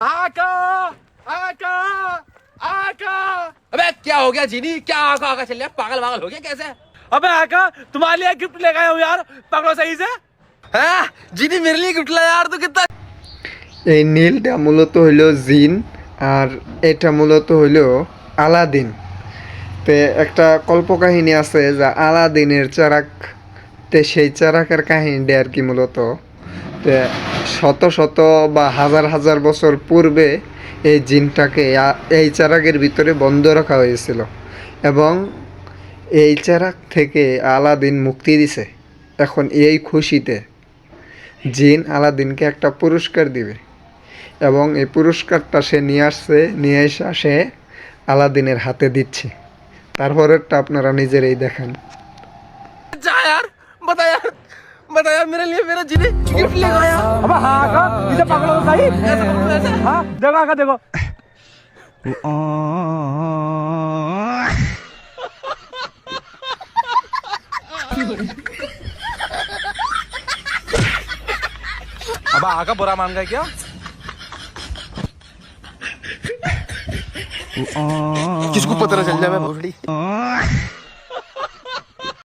आका आका आका। अबे क्या हो गया जीनी, क्या आका आका चल रहा है, पागल पागल हो गया कैसे? अबे आका तुम्हारे लिए गिफ्ट लेके आया हूँ यार, पकड़ो सही से। हाँ जीनी मेरे लिए गिफ्ट लाया यार, तू कितना এই নীলটা মূলত হইল জিন আর এটা মূলত হইল আলাদিন। তে একটা কল্পকাহিনী আছে যা আলাদিনের চারাক, তে সেই চারাকের কাহিনীটা আর কি মূলত তে শত শত বা হাজার হাজার বছর পূর্বে এই জিনটাকে এই চারাকের ভিতরে বন্ধ রাখা হয়েছিল এবং এই চারাক থেকে আলাদিন মুক্তি দিছে। এখন এই খুশিতে জিন আলাদিনকে একটা পুরস্কার দিবে এবং এই পুরস্কারটা সে নিয়ে আসছে, নিয়ে এসে সে আলাদিনের হাতে দিচ্ছে। তারপরেরটা আপনারা নিজেরাই দেখেন। जा यार, बता यार मेरे लिए मेरा जीनी गिफ्ट लेके आया। अबे हाँ आका, इसे पकड़ो तो सही। हाँ देखो आका देखो। अब आका बुरा मान गया क्या? किसको पता चल जाए मैं भोसड़ी।